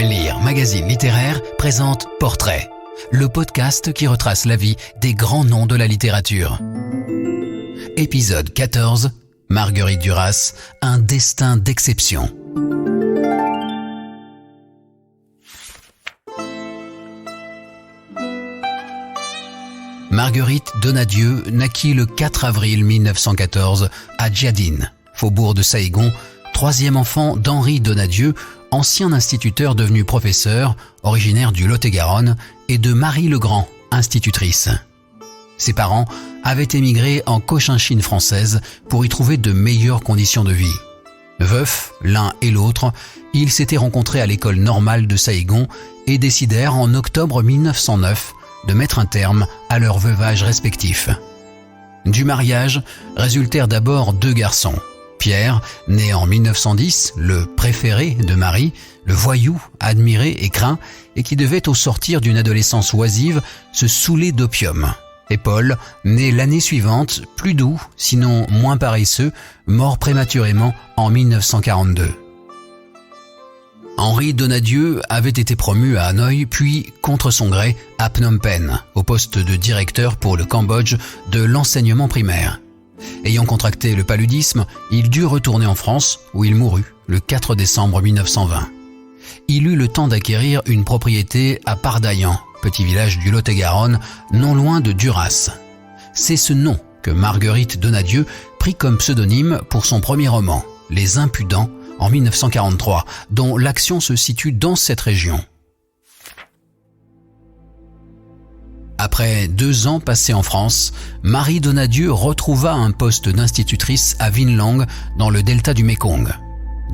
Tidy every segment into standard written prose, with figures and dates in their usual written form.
Lire Magazine littéraire présente Portrait, le podcast qui retrace la vie des grands noms de la littérature. Épisode 14, Marguerite Duras, un destin d'exception. Marguerite Donadieu naquit le 4 avril 1914 à Djadine, faubourg de Saïgon, troisième enfant d'Henri Donadieu, ancien instituteur devenu professeur, originaire du Lot-et-Garonne, et de Marie Legrand, institutrice. Ses parents avaient émigré en Cochinchine française pour y trouver de meilleures conditions de vie. Veufs, l'un et l'autre, ils s'étaient rencontrés à l'école normale de Saïgon et décidèrent en octobre 1909 de mettre un terme à leur veuvage respectif. Du mariage résultèrent d'abord 2 garçons. Pierre, né en 1910, le préféré de Marie, le voyou admiré et craint, et qui devait au sortir d'une adolescence oisive se saouler d'opium. Et Paul, né l'année suivante, plus doux, sinon moins paresseux, mort prématurément en 1942. Henri Donadieu avait été promu à Hanoï, puis, contre son gré, à Phnom Penh, au poste de directeur pour le Cambodge de l'enseignement primaire. Ayant contracté le paludisme, il dut retourner en France, où il mourut le 4 décembre 1920. Il eut le temps d'acquérir une propriété à Pardaillan, petit village du Lot-et-Garonne, non loin de Duras. C'est ce nom que Marguerite Donadieu prit comme pseudonyme pour son premier roman, Les Impudents, en 1943, dont l'action se situe dans cette région. Après 2 ans passés en France, Marie Donadieu retrouva un poste d'institutrice à Vinlang, dans le delta du Mékong.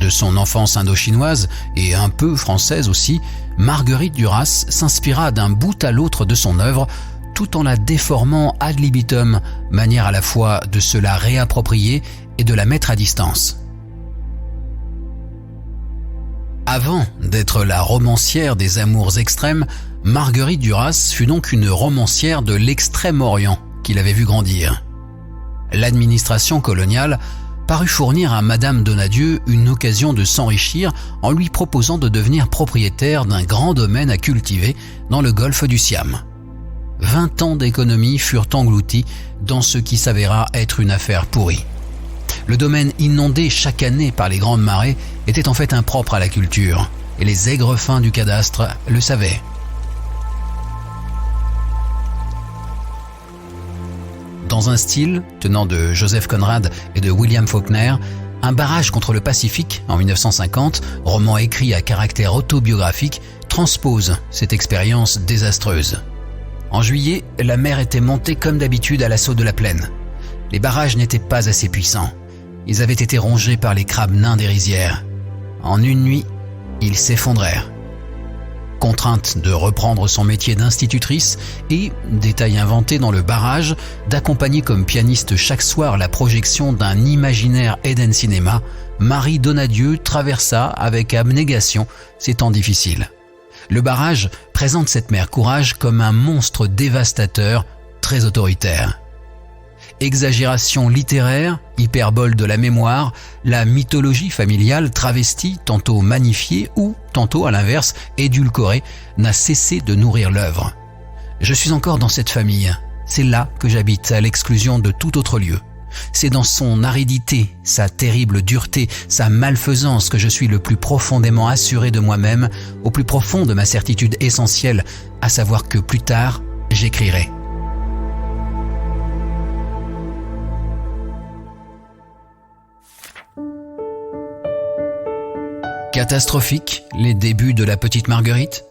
De son enfance indo-chinoise, et un peu française aussi, Marguerite Duras s'inspira d'un bout à l'autre de son œuvre, tout en la déformant ad libitum, manière à la fois de se la réapproprier et de la mettre à distance. Avant d'être la romancière des amours extrêmes, Marguerite Duras fut donc une romancière de l'Extrême-Orient qu'il avait vu grandir. L'administration coloniale parut fournir à Madame Donadieu une occasion de s'enrichir en lui proposant de devenir propriétaire d'un grand domaine à cultiver dans le golfe du Siam. 20 ans d'économie furent engloutis dans ce qui s'avéra être une affaire pourrie. Le domaine inondé chaque année par les grandes marées était en fait impropre à la culture, et les aigrefins du cadastre le savaient. Dans un style tenant de Joseph Conrad et de William Faulkner, Un barrage contre le Pacifique, en 1950, roman écrit à caractère autobiographique, transpose cette expérience désastreuse. En juillet, la mer était montée comme d'habitude à l'assaut de la plaine. Les barrages n'étaient pas assez puissants. Ils avaient été rongés par les crabes nains des rizières. En une nuit, ils s'effondrèrent. Contrainte de reprendre son métier d'institutrice et, détail inventé dans le barrage, d'accompagner comme pianiste chaque soir la projection d'un imaginaire Eden Cinéma, Marie Donadieu traversa avec abnégation ces temps difficiles. Le barrage présente cette mère Courage comme un monstre dévastateur, très autoritaire. Exagération littéraire, hyperbole de la mémoire, la mythologie familiale travestie, tantôt magnifiée ou, tantôt à l'inverse, édulcorée, n'a cessé de nourrir l'œuvre. Je suis encore dans cette famille, c'est là que j'habite, à l'exclusion de tout autre lieu. C'est dans son aridité, sa terrible dureté, sa malfaisance que je suis le plus profondément assuré de moi-même, au plus profond de ma certitude essentielle, à savoir que plus tard, j'écrirai. Catastrophiques, les débuts de la petite Marguerite?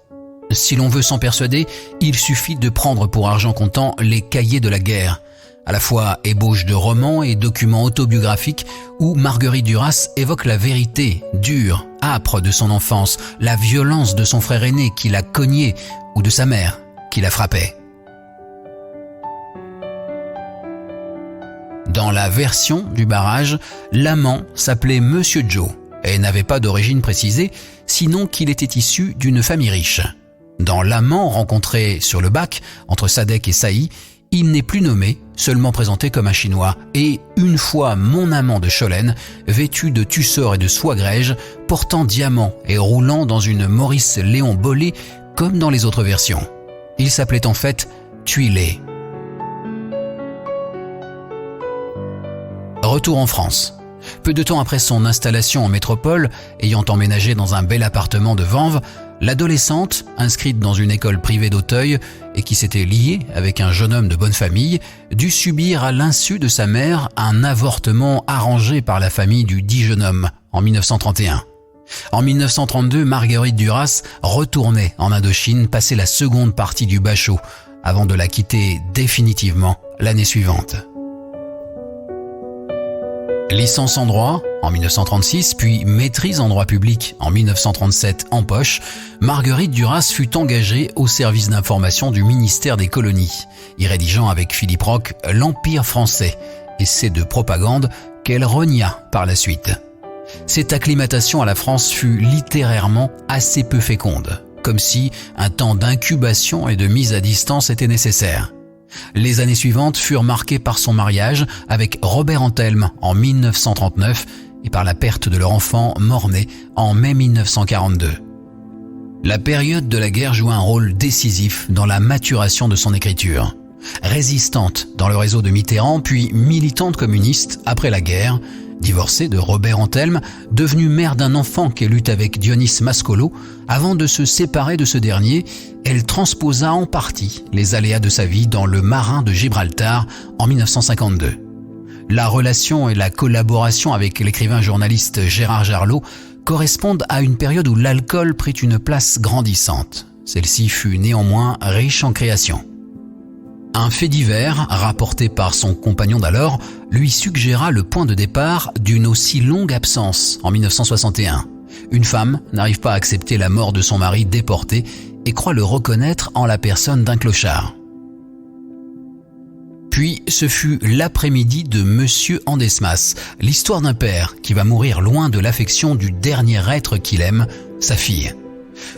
Si l'on veut s'en persuader, il suffit de prendre pour argent comptant les cahiers de la guerre, à la fois ébauche de romans et documents autobiographiques où Marguerite Duras évoque la vérité dure, âpre de son enfance, la violence de son frère aîné qui la cognait ou de sa mère qui la frappait. Dans la version du barrage, l'amant s'appelait Monsieur Joe et n'avait pas d'origine précisée, sinon qu'il était issu d'une famille riche. Dans l'amant rencontré sur le bac, entre Sadek et Saï, Il n'est plus nommé, seulement présenté comme un Chinois, et une fois mon amant de Cholène, vêtu de tussor et de soie grège, portant diamants et roulant dans une Maurice Léon Bollé comme dans les autres versions. Il s'appelait en fait Tuilé. Retour en France. Peu de temps après son installation en métropole, ayant emménagé dans un bel appartement de Vanves, l'adolescente, inscrite dans une école privée d'Auteuil et qui s'était liée avec un jeune homme de bonne famille, dut subir à l'insu de sa mère un avortement arrangé par la famille du dit jeune homme en 1931. En 1932, Marguerite Duras retournait en Indochine passer la seconde partie du Bachot avant de la quitter définitivement l'année suivante. Licence en droit en 1936, puis maîtrise en droit public en 1937 en poche, Marguerite Duras fut engagée au service d'information du ministère des colonies, y rédigeant avec Philippe Roch l'Empire français, essai de propagande qu'elle renia par la suite. Cette acclimatation à la France fut littérairement assez peu féconde, comme si un temps d'incubation et de mise à distance était nécessaire. Les années suivantes furent marquées par son mariage avec Robert Antelme en 1939 et par la perte de leur enfant mort-né en mai 1942. La période de la guerre joua un rôle décisif dans la maturation de son écriture. Résistante dans le réseau de Mitterrand, puis militante communiste après la guerre, divorcée de Robert Antelme, devenue mère d'un enfant qu'elle eut avec Dionys Mascolo, avant de se séparer de ce dernier, elle transposa en partie les aléas de sa vie dans Le Marin de Gibraltar en 1952. La relation et la collaboration avec l'écrivain journaliste Gérard Jarlot correspondent à une période où l'alcool prit une place grandissante. Celle-ci fut néanmoins riche en créations. Un fait divers, rapporté par son compagnon d'alors, lui suggéra le point de départ d'une aussi longue absence en 1961. Une femme n'arrive pas à accepter la mort de son mari déporté et croit le reconnaître en la personne d'un clochard. Puis ce fut l'après-midi de Monsieur Andesmas, l'histoire d'un père qui va mourir loin de l'affection du dernier être qu'il aime, sa fille.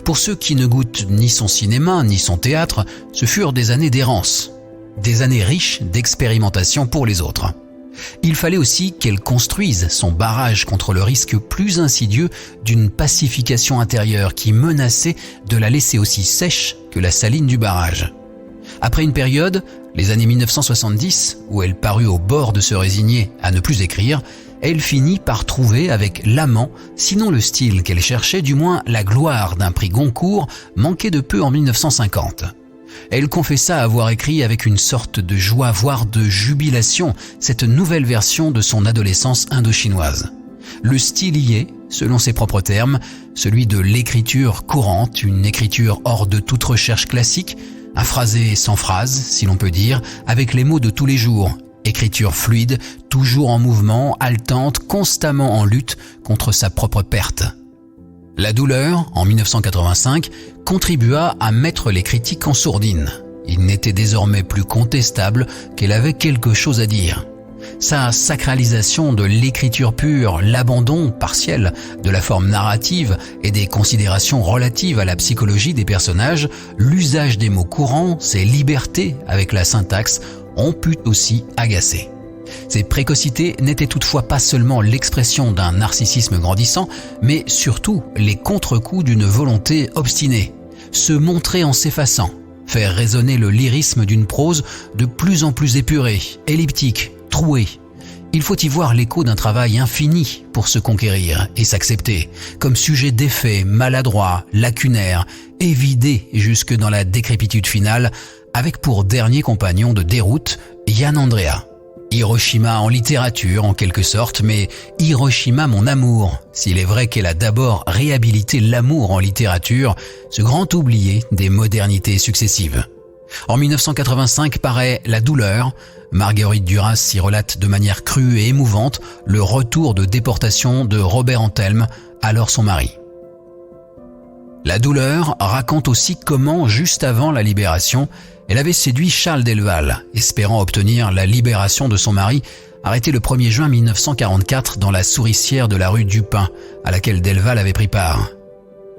Pour ceux qui ne goûtent ni son cinéma ni son théâtre, ce furent des années d'errance. Des années riches d'expérimentation pour les autres. Il fallait aussi qu'elle construise son barrage contre le risque plus insidieux d'une pacification intérieure qui menaçait de la laisser aussi sèche que la saline du barrage. Après une période, les années 1970, où elle parut au bord de se résigner à ne plus écrire, elle finit par trouver avec l'amant, sinon le style qu'elle cherchait, du moins la gloire d'un prix Goncourt manqué de peu en 1950. Elle confessa avoir écrit avec une sorte de joie, voire de jubilation, cette nouvelle version de son adolescence indo-chinoise. Le style y est, selon ses propres termes, celui de l'écriture courante, une écriture hors de toute recherche classique, un phrasé sans phrase, si l'on peut dire, avec les mots de tous les jours, écriture fluide, toujours en mouvement, haletante, constamment en lutte contre sa propre perte. La douleur, en 1985, contribua à mettre les critiques en sourdine. Il n'était désormais plus contestable qu'elle avait quelque chose à dire. Sa sacralisation de l'écriture pure, l'abandon partiel de la forme narrative et des considérations relatives à la psychologie des personnages, l'usage des mots courants, ses libertés avec la syntaxe ont pu aussi agacer. Ces précocités n'étaient toutefois pas seulement l'expression d'un narcissisme grandissant, mais surtout les contre-coups d'une volonté obstinée. Se montrer en s'effaçant, faire résonner le lyrisme d'une prose de plus en plus épurée, elliptique, trouée. Il faut y voir l'écho d'un travail infini pour se conquérir et s'accepter, comme sujet d'effet, maladroit, lacunaire, évidé jusque dans la décrépitude finale, avec pour dernier compagnon de déroute Yann Andrea. Hiroshima en littérature en quelque sorte, mais Hiroshima mon amour, s'il est vrai qu'elle a d'abord réhabilité l'amour en littérature, ce grand oublié des modernités successives. En 1985 paraît La douleur. Marguerite Duras y relate de manière crue et émouvante le retour de déportation de Robert Antelme, alors son mari. La douleur raconte aussi comment, juste avant la libération, elle avait séduit Charles Delval, espérant obtenir la libération de son mari, arrêté le 1er juin 1944 dans la souricière de la rue Dupin, à laquelle Delval avait pris part.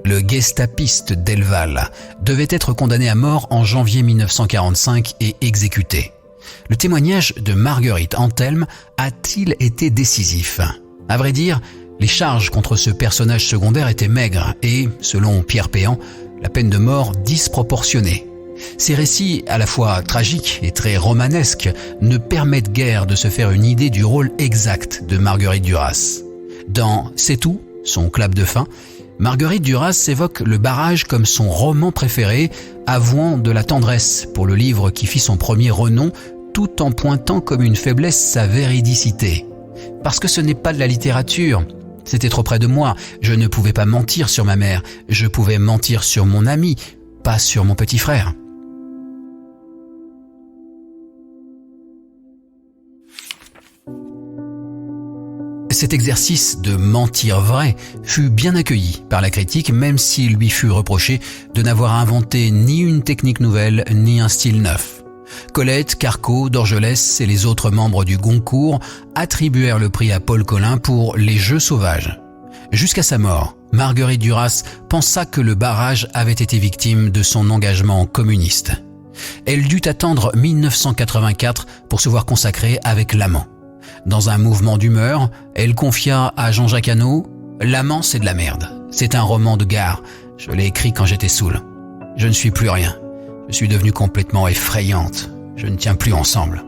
Le gestapiste Delval devait être condamné à mort en janvier 1945 et exécuté. Le témoignage de Marguerite Anthelme a-t-il été décisif ? À vrai dire, les charges contre ce personnage secondaire étaient maigres et, selon Pierre Péan, la peine de mort disproportionnée. Ces récits, à la fois tragiques et très romanesques, ne permettent guère de se faire une idée du rôle exact de Marguerite Duras. Dans C'est tout, son clap de fin, Marguerite Duras évoque le barrage comme son roman préféré, avouant de la tendresse pour le livre qui fit son premier renom, tout en pointant comme une faiblesse sa véridicité. Parce que ce n'est pas de la littérature, c'était trop près de moi, je ne pouvais pas mentir sur ma mère, je pouvais mentir sur mon ami, pas sur mon petit frère. Cet exercice de mentir vrai fut bien accueilli par la critique, même s'il lui fut reproché de n'avoir inventé ni une technique nouvelle, ni un style neuf. Colette, Carco, Dorgelès et les autres membres du Goncourt attribuèrent le prix à Paul Colin pour Les Jeux sauvages. Jusqu'à sa mort, Marguerite Duras pensa que le barrage avait été victime de son engagement communiste. Elle dut attendre 1984 pour se voir consacrée avec L'Amant. Dans un mouvement d'humeur, elle confia à Jean-Jacques Hano « L'Amant, c'est de la merde. C'est un roman de gare. Je l'ai écrit quand j'étais saoul. Je ne suis plus rien. Je suis devenue complètement effrayante. Je ne tiens plus ensemble. »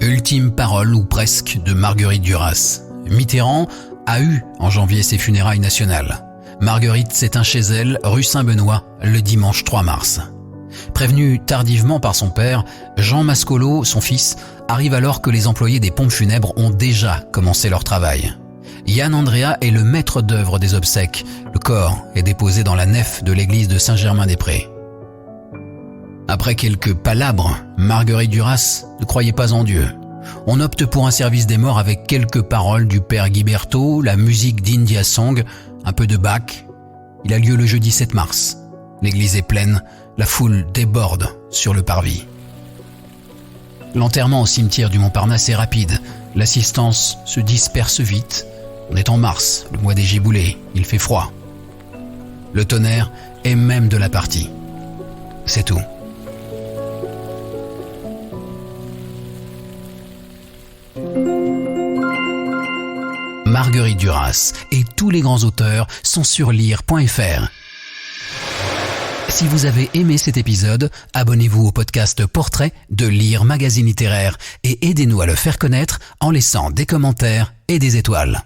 Ultime parole, ou presque, de Marguerite Duras. Mitterrand a eu en janvier ses funérailles nationales. Marguerite s'éteint chez elle, rue Saint-Benoît, le dimanche 3 mars. Prévenu tardivement par son père, Jean Mascolo, son fils, arrive alors que les employés des pompes funèbres ont déjà commencé leur travail. Yann Andrea est le maître d'œuvre des obsèques. Le corps est déposé dans la nef de l'église de Saint-Germain-des-Prés. Après quelques palabres, Marguerite Duras ne croyait pas en Dieu. On opte pour un service des morts avec quelques paroles du père Guiberto, la musique d'India Song, un peu de Bach. Il a lieu le jeudi 7 mars. L'église est pleine, la foule déborde sur le parvis. L'enterrement au cimetière du Montparnasse est rapide. L'assistance se disperse vite. On est en mars, le mois des giboulées, il fait froid. Le tonnerre est même de la partie. C'est tout. Marguerite Duras et tous les grands auteurs sont sur lire.fr. Si vous avez aimé cet épisode, abonnez-vous au podcast Portrait de Lire Magazine Littéraire et aidez-nous à le faire connaître en laissant des commentaires et des étoiles.